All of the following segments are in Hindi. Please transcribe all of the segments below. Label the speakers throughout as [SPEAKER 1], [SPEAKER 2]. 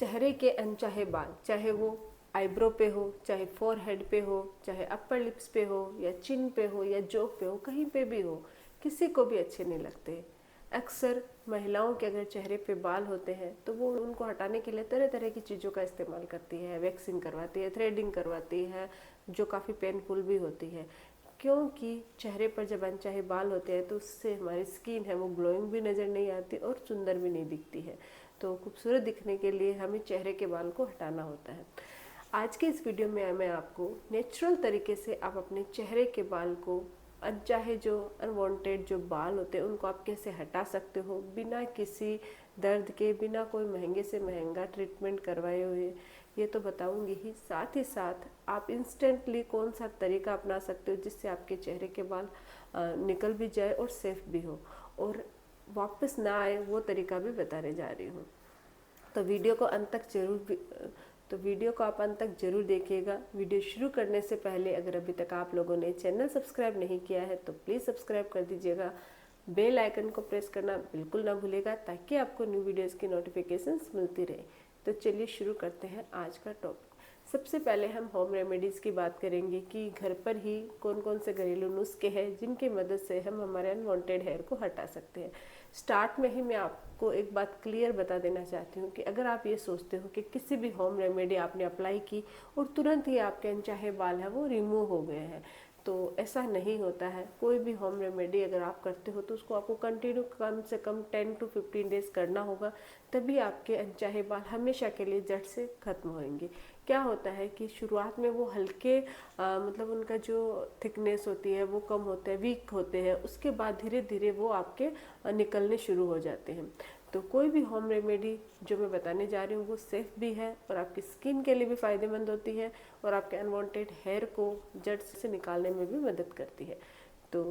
[SPEAKER 1] चेहरे के अनचाहे बाल, चाहे वो आईब्रो पे हो, चाहे फोरहेड पे हो, चाहे अपर लिप्स पे हो, या चिन पे हो, या जोक पे हो, कहीं पे भी हो, किसी को भी अच्छे नहीं लगते। अक्सर महिलाओं के अगर चेहरे पे बाल होते हैं तो वो उनको हटाने के लिए तरह तरह की चीज़ों का इस्तेमाल करती है। वैक्सिंग करवाती है, थ्रेडिंग करवाती है, जो काफ़ी पेनफुल भी होती है, क्योंकि चेहरे पर जब अनचाहे बाल होते हैं तो उससे हमारी स्किन है वो ग्लोइंग भी नज़र नहीं आती और सुंदर भी नहीं दिखती है। तो खूबसूरत दिखने के लिए हमें चेहरे के बाल को हटाना होता है। आज के इस वीडियो में मैं आपको नेचुरल तरीके से आप अपने चेहरे के बाल को, अनचाहे जो अनवांटेड जो बाल होते हैं उनको आप कैसे हटा सकते हो बिना किसी दर्द के, बिना कोई महंगे से महंगा ट्रीटमेंट करवाए हुए, ये तो बताऊंगी ही। साथ ही साथ आप इंस्टेंटली कौन सा तरीका अपना सकते हो जिससे आपके चेहरे के बाल निकल भी जाए और सेफ भी हो और वापस ना आए, वो तरीका भी बताने जा रही हूँ। तो वीडियो को अंत तक तो वीडियो को आप अंत तक जरूर देखिएगा। वीडियो शुरू करने से पहले अगर अभी तक आप लोगों ने चैनल सब्सक्राइब नहीं किया है तो प्लीज़ सब्सक्राइब कर दीजिएगा। बेल आइकन को प्रेस करना बिल्कुल ना भूलिएगा ताकि आपको न्यू वीडियोस की नोटिफिकेशंस मिलती रहे। तो चलिए शुरू करते हैं आज का टॉपिक। सबसे पहले हम होम रेमेडीज़ की बात करेंगे कि घर पर ही कौन कौन से घरेलू नुस्खे हैं जिनकी मदद से हम हमारे अनवांटेड हेयर को हटा सकते हैं। स्टार्ट में ही मैं आपको एक बात क्लियर बता देना चाहती हूँ कि अगर आप ये सोचते हो कि किसी भी होम रेमेडी आपने अप्लाई की और तुरंत ही आपके अनचाहे बाल हैं वो रिमूव हो गए हैं, तो ऐसा नहीं होता है। कोई भी होम रेमेडी अगर आप करते हो तो उसको आपको कंटिन्यू कम से कम 10 to 15 डेज करना होगा, तभी आपके अनचाहे बाल हमेशा के लिए जड़ से खत्म होंगे। क्या होता है कि शुरुआत में वो हल्के मतलब उनका जो थिकनेस होती है वो कम होता है, वीक होते हैं, उसके बाद धीरे धीरे वो आपके निकलने शुरू हो जाते हैं। तो कोई भी होम रेमेडी जो मैं बताने जा रही हूँ वो सेफ भी है और आपकी स्किन के लिए भी फ़ायदेमंद होती है और आपके अनवांटेड हेयर को जड़ से निकालने में भी मदद करती है। तो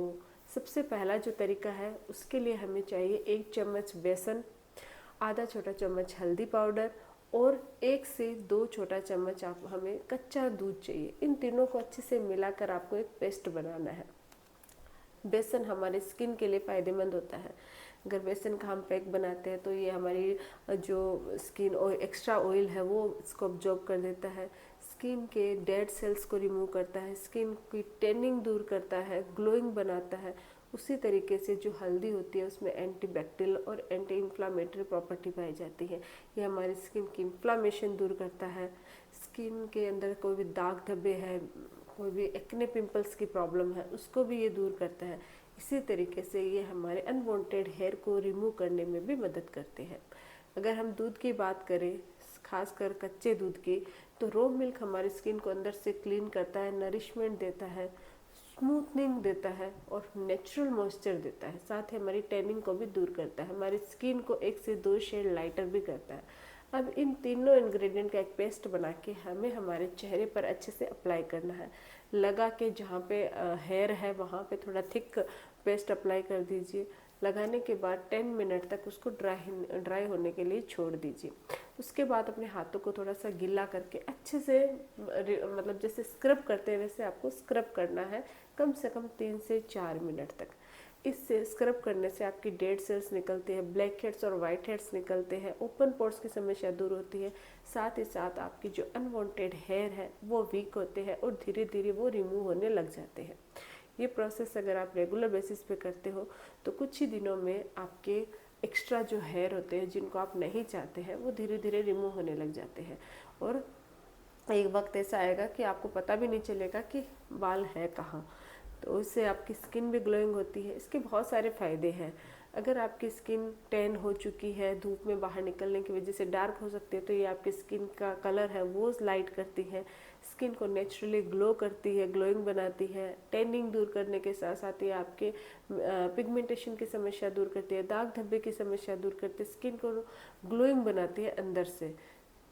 [SPEAKER 1] सबसे पहला जो तरीका है उसके लिए हमें चाहिए 1 चम्मच बेसन, आधा छोटा चम्मच हल्दी पाउडर और 1 से 2 छोटा चम्मच आप हमें कच्चा दूध चाहिए। इन तीनों को अच्छे से मिलाकर आपको एक पेस्ट बनाना है। बेसन हमारे स्किन के लिए फ़ायदेमंद होता है। अगर बेसन का हम पैक बनाते हैं तो ये हमारी जो स्किन और एक्स्ट्रा ऑयल है वो इसको ऑब्जॉर्ब कर देता है, स्किन के डेड सेल्स को रिमूव करता है, स्किन की टैनिंग दूर करता है, ग्लोइंग बनाता है। उसी तरीके से जो हल्दी होती है उसमें एंटीबैक्टीरियल और एंटी इन्फ्लामेटरी प्रॉपर्टी पाई जाती है। ये हमारी स्किन की इन्फ्लामेशन दूर करता है। स्किन के अंदर कोई भी दाग धब्बे है, कोई भी एक्ने पिंपल्स की प्रॉब्लम है, उसको भी ये दूर करता है। इसी तरीके से ये हमारे अनवांटेड हेयर को रिमूव करने में भी मदद करते हैं। अगर हम दूध की बात करें, खासकर कच्चे दूध की, तो रो मिल्क हमारी स्किन को अंदर से क्लीन करता है, नरिशमेंट देता है, स्मूथनिंग देता है और नेचुरल मॉइस्चर देता है। साथ ही हमारी टैनिंग को भी दूर करता है, हमारी स्किन को 1 से 2 शेड लाइटर भी करता है। अब इन तीनों इंग्रेडिएंट का एक पेस्ट बना के हमें हमारे चेहरे पर अच्छे से अप्लाई करना है। लगा के जहाँ पे हेयर है वहाँ पे थोड़ा थिक पेस्ट अप्लाई कर दीजिए। लगाने के बाद 10 मिनट तक उसको ड्राई होने के लिए छोड़ दीजिए। उसके बाद अपने हाथों को थोड़ा सा गीला करके अच्छे से मतलब जैसे स्क्रब करते हैं वैसे आपको स्क्रब करना है, कम से कम 3 से 4 मिनट तक। इससे स्क्रब करने से आपकी डेड सेल्स निकलते हैं, ब्लैक हेड्स और वाइट हेड्स निकलते हैं, ओपन पोर्स की समस्या दूर होती है। साथ ही साथ आपकी जो अनवांटेड हेयर है वो वीक होते हैं और धीरे धीरे वो रिमूव होने लग जाते हैं। ये प्रोसेस अगर आप रेगुलर बेसिस पे करते हो तो कुछ ही दिनों में आपके एक्स्ट्रा जो हेयर होते हैं जिनको आप नहीं चाहते हैं वो धीरे धीरे रिमूव होने लग जाते हैं और एक वक्त ऐसा आएगा कि आपको पता भी नहीं चलेगा कि बाल है कहाँ। तो उससे आपकी स्किन भी ग्लोइंग होती है। इसके बहुत सारे फ़ायदे हैं। अगर आपकी स्किन टैन हो चुकी है, धूप में बाहर निकलने की वजह से डार्क हो सकती है, तो ये आपकी स्किन का कलर है वो लाइट करती है, स्किन को नेचुरली ग्लो करती है, ग्लोइंग बनाती है। टैनिंग दूर करने के साथ साथ ये आपके पिगमेंटेशन की समस्या दूर करती है, दाग धब्बे की समस्या दूर करती है, स्किन को ग्लोइंग बनाती है अंदर से।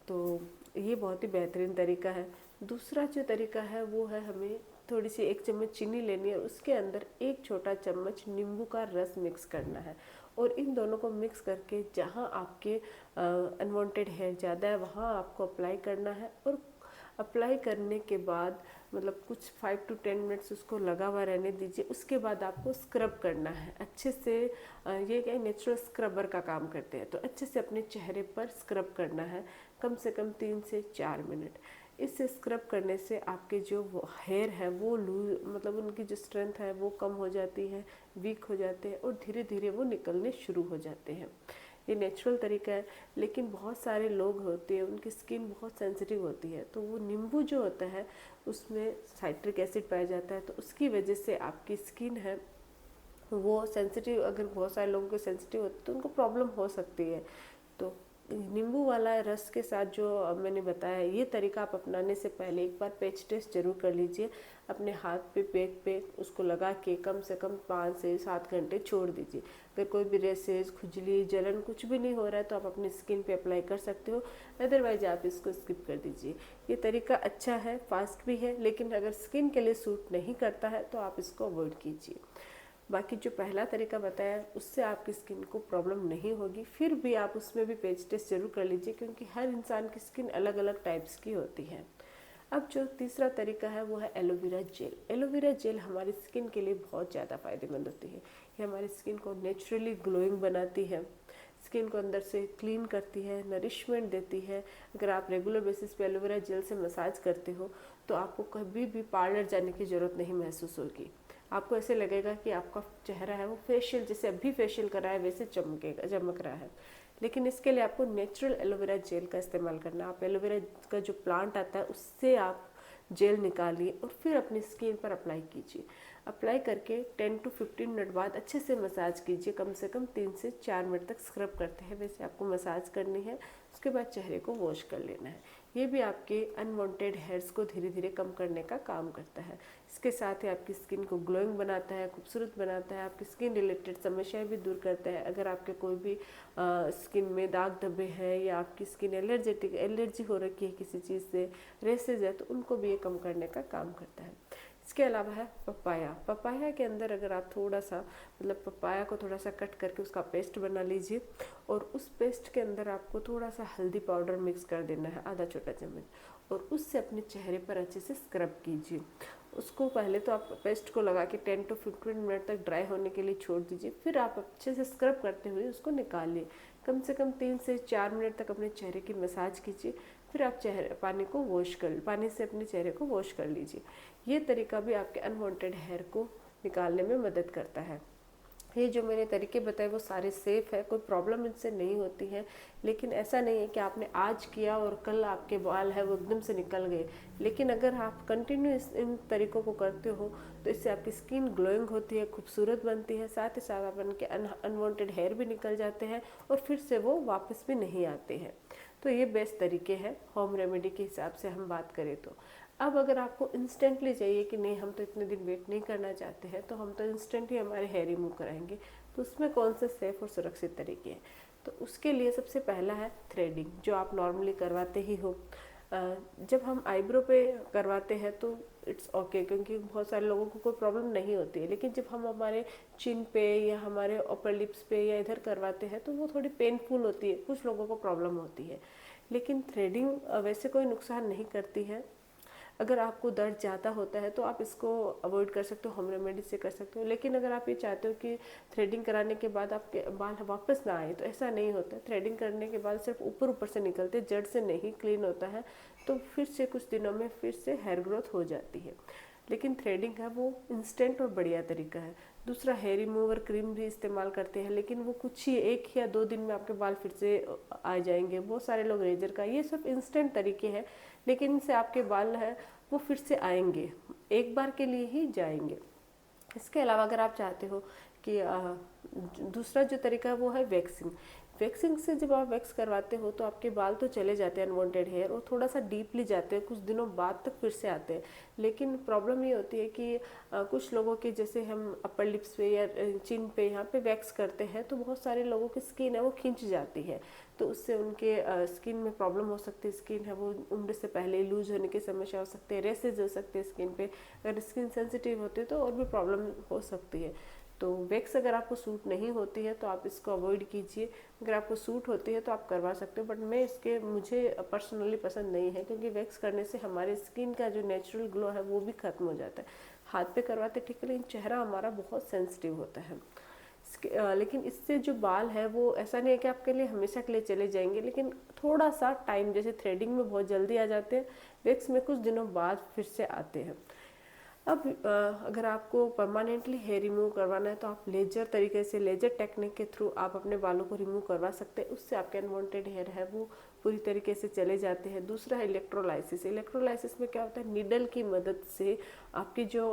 [SPEAKER 1] तो ये बहुत ही बेहतरीन तरीका है। दूसरा जो तरीका है वो है हमें थोड़ी सी 1 चम्मच चीनी लेनी है और उसके अंदर 1 छोटा चम्मच नींबू का रस मिक्स करना है और इन दोनों को मिक्स करके जहाँ आपके अनवांटेड हेयर ज़्यादा है वहाँ आपको अप्लाई करना है और अप्लाई करने के बाद मतलब कुछ 5 to 10 मिनट्स उसको लगा हुआ रहने दीजिए। उसके बाद आपको स्क्रब करना है अच्छे से। ये क्या नेचुरल स्क्रबर का काम करते हैं, तो अच्छे से अपने चेहरे पर स्क्रब करना है कम से कम 3 से 4 मिनट। इससे स्क्रब करने से आपके जो वो हेयर है वो लूज, मतलब उनकी जो स्ट्रेंथ है वो कम हो जाती है, वीक हो जाते हैं और धीरे धीरे वो निकलने शुरू हो जाते हैं। ये नेचुरल तरीका है। लेकिन बहुत सारे लोग होते हैं उनकी स्किन बहुत सेंसिटिव होती है, तो वो नींबू जो होता है उसमें साइट्रिक एसिड पाया जाता है, तो उसकी वजह से आपकी स्किन है वो सेंसिटिव, अगर बहुत सारे लोगों को सेंसिटिव होती है तो उनको प्रॉब्लम हो सकती है। तो नींबू वाला रस के साथ जो मैंने बताया ये तरीका आप अपनाने से पहले एक बार पैच टेस्ट जरूर कर लीजिए। अपने हाथ पे पैक पे उसको लगा के कम से कम 5 से 7 घंटे छोड़ दीजिए। अगर कोई भी रेसेस, खुजली, जलन कुछ भी नहीं हो रहा है तो आप अपनी स्किन पे अप्लाई कर सकते हो, अदरवाइज आप इसको स्किप कर दीजिए। ये तरीका अच्छा है, फास्ट भी है, लेकिन अगर स्किन के लिए सूट नहीं करता है तो आप इसको अवॉइड कीजिए। बाकी जो पहला तरीका बताया उससे आपकी स्किन को प्रॉब्लम नहीं होगी, फिर भी आप उसमें भी पैच टेस्ट जरूर कर लीजिए क्योंकि हर इंसान की स्किन अलग अलग टाइप्स की होती है। अब जो तीसरा तरीका है वो है एलोवेरा जेल। एलोवेरा जेल हमारी स्किन के लिए बहुत ज़्यादा फायदेमंद होती है। ये हमारी स्किन को नेचुरली ग्लोइंग बनाती है, स्किन को अंदर से क्लीन करती है, नरिशमेंट देती है। अगर आप रेगुलर बेसिस पे एलोवेरा जेल से मसाज करते हो तो आपको कभी भी पार्लर जाने की ज़रूरत नहीं महसूस होगी। आपको ऐसे लगेगा कि आपका चेहरा है वो फेशियल, जैसे अभी फेशियल करा है वैसे चमक रहा है। लेकिन इसके लिए आपको नेचुरल एलोवेरा जेल का इस्तेमाल करना है। आप एलोवेरा का जो प्लांट आता है उससे आप जेल निकालिए और फिर अपनी स्किन पर अप्लाई कीजिए। अप्लाई करके 10 to 15 मिनट बाद अच्छे से मसाज कीजिए, कम से कम 3 से 4 मिनट तक स्क्रब करते हैं वैसे आपको मसाज करनी है। उसके बाद चेहरे को वॉश कर लेना है। ये भी आपके अनवांटेड हेयर्स को धीरे धीरे कम करने का काम करता है। इसके साथ ही आपकी स्किन को ग्लोइंग बनाता है, खूबसूरत बनाता है, आपकी स्किन रिलेटेड समस्याएं भी दूर करता है। अगर आपके कोई भी स्किन में दाग धब्बे हैं या आपकी स्किन एलर्जी हो रखी है किसी चीज़ से, रेसेज है, तो उनको भी ये कम करने का काम करता है। इसके अलावा है पपाया। पपाया के अंदर अगर आप थोड़ा सा, मतलब पपाया को थोड़ा सा कट करके उसका पेस्ट बना लीजिए और उस पेस्ट के अंदर आपको थोड़ा सा हल्दी पाउडर मिक्स कर देना है, आधा छोटा चम्मच, और उससे अपने चेहरे पर अच्छे से स्क्रब कीजिए। उसको पहले तो आप पेस्ट को लगा के 10 to 15 मिनट तक ड्राई होने के लिए छोड़ दीजिए, फिर आप अच्छे से स्क्रब करते हुए उसको निकालिए। कम से कम 3 से 4 मिनट तक अपने चेहरे की मसाज कीजिए, फिर आप पानी से अपने चेहरे को वॉश कर लीजिए। ये तरीका भी आपके अनवांटेड हेयर को निकालने में मदद करता है। ये जो मैंने तरीके बताए वो सारे सेफ़ है, कोई प्रॉब्लम इनसे नहीं होती है। लेकिन ऐसा नहीं है कि आपने आज किया और कल आपके बाल है वो एकदम से निकल गए। लेकिन अगर आप कंटिन्यू इन तरीकों को करते हो तो इससे आपकी स्किन ग्लोइंग होती है, खूबसूरत बनती है, साथ ही साथ आप उनके अनवांटेड हेयर भी निकल जाते हैं और फिर से वो वापस भी नहीं आते हैं। तो ये बेस्ट तरीके हैं होम रेमेडी के हिसाब से हम बात करें तो। अब अगर आपको इंस्टेंटली चाहिए कि नहीं हम तो इतने दिन वेट नहीं करना चाहते हैं, तो हम तो इंस्टेंट ही हमारे हेयर रिमूव कराएंगे, तो उसमें कौन से सेफ और सुरक्षित तरीके हैं? तो उसके लिए सबसे पहला है थ्रेडिंग, जो आप नॉर्मली करवाते ही हो। जब हम आईब्रो पे करवाते हैं तो इट्स ओके, क्योंकि बहुत सारे लोगों को कोई प्रॉब्लम नहीं होती है। लेकिन जब हम हमारे चिन पे या हमारे अपर लिप्स पे या इधर करवाते हैं तो वो थोड़ी पेनफुल होती है, कुछ लोगों को प्रॉब्लम होती है। लेकिन थ्रेडिंग वैसे कोई नुकसान नहीं करती है। अगर आपको दर्द ज़्यादा होता है तो आप इसको अवॉइड कर सकते हो, होम रेमेडी से कर सकते हो। लेकिन अगर आप ये चाहते हो कि थ्रेडिंग कराने के बाद आपके बाल वापस ना आए, तो ऐसा नहीं होता। थ्रेडिंग करने के बाद सिर्फ ऊपर ऊपर से निकलते, जड़ से नहीं क्लीन होता है, तो फिर से कुछ दिनों में फिर से हेयर ग्रोथ हो जाती है। लेकिन थ्रेडिंग है वो इंस्टेंट और बढ़िया तरीका है। दूसरा, हेयर रिमूवर क्रीम भी इस्तेमाल करते हैं, लेकिन वो कुछ ही 1 या 2 दिन में आपके बाल फिर से आ जाएंगे। बहुत सारे लोग रेजर का, ये सब इंस्टेंट तरीके हैं, लेकिन इनसे आपके बाल है वो फिर से आएंगे, एक बार के लिए ही जाएंगे। इसके अलावा अगर आप चाहते हो कि दूसरा जो तरीका है वो है वैक्सिंग। वैक्सिंग से जब आप वैक्स करवाते हो तो आपके बाल तो चले जाते हैं अनवांटेड हेयर, और थोड़ा सा डीपली जाते हैं, कुछ दिनों बाद तक फिर से आते हैं। लेकिन प्रॉब्लम ये होती है कि कुछ लोगों के, जैसे हम अपर लिप्स पे या चिन पे यहाँ पे वैक्स करते हैं तो बहुत सारे लोगों की स्किन है वो खिंच जाती है, तो उससे उनके स्किन में प्रॉब्लम हो सकती है। स्किन है वो उम्र से पहले लूज होने की समस्या हो सकती है, रेसेज हो सकते हैं स्किन पे। अगर स्किन सेंसिटिव होती है तो और भी प्रॉब्लम हो सकती है। तो वैक्स अगर आपको सूट नहीं होती है तो आप इसको अवॉइड कीजिए, अगर आपको सूट होती है तो आप करवा सकते हो, बट मुझे पर्सनली पसंद नहीं है, क्योंकि वैक्स करने से हमारे स्किन का जो नेचुरल ग्लो है वो भी खत्म हो जाता है। हाथ पे करवाते ठीक है, लेकिन चेहरा हमारा बहुत सेंसिटिव होता है। लेकिन इससे जो बाल है वो ऐसा नहीं है कि आपके लिए हमेशा के लिए चले जाएंगे, लेकिन थोड़ा सा टाइम, जैसे थ्रेडिंग में बहुत जल्दी आ जाते हैं, वैक्स में कुछ दिनों बाद फिर से आते हैं। अब अगर आपको परमानेंटली हेयर रिमूव करवाना है तो आप लेजर तरीके से, लेजर टेक्निक के थ्रू आप अपने बालों को रिमूव करवा सकते हैं। उससे आपके अनवांटेड हेयर है वो पूरी तरीके से चले जाते हैं। दूसरा है इलेक्ट्रोलाइसिस। इलेक्ट्रोलाइसिस में क्या होता है, नीडल की मदद से आपकी जो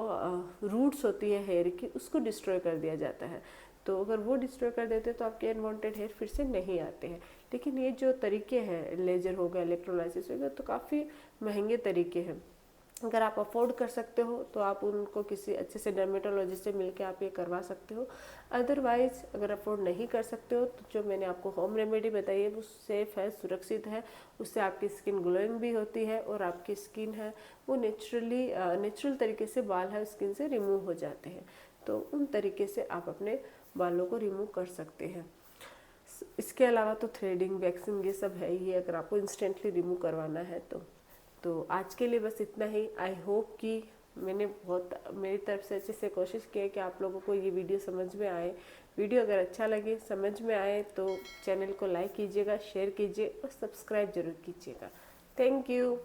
[SPEAKER 1] रूट्स होती है हेयर की, उसको डिस्ट्रॉय कर दिया जाता है। तो अगर वो डिस्ट्रॉय कर देते हैं तो आपके अनवांटेड हेयर फिर से नहीं आते हैं। लेकिन ये जो तरीके हैं, लेजर हो गया, इलेक्ट्रोलाइसिस हो गया, तो काफ़ी महंगे तरीके हैं। अगर आप अफोर्ड कर सकते हो तो आप उनको किसी अच्छे से डर्मेटोलॉजिस्ट से मिलकर आप ये करवा सकते हो। अदरवाइज अगर अफोर्ड नहीं कर सकते हो तो जो मैंने आपको होम रेमेडी बताई है वो सेफ़ है, सुरक्षित है। उससे आपकी स्किन ग्लोइंग भी होती है और आपकी स्किन है वो नेचुरल तरीके से बाल है स्किन से रिमूव हो जाते हैं। तो उन तरीके से आप अपने बालों को रिमूव कर सकते हैं। इसके अलावा तो थ्रेडिंग, वैक्सिंग ये सब है ही, अगर आपको इंस्टेंटली रिमूव करवाना है तो आज के लिए बस इतना ही। आई होप कि मैंने मेरी तरफ से अच्छे से कोशिश की है कि आप लोगों को ये वीडियो समझ में आए। वीडियो अगर अच्छा लगे, समझ में आए तो चैनल को लाइक कीजिएगा, शेयर कीजिए और सब्सक्राइब जरूर कीजिएगा। Thank you.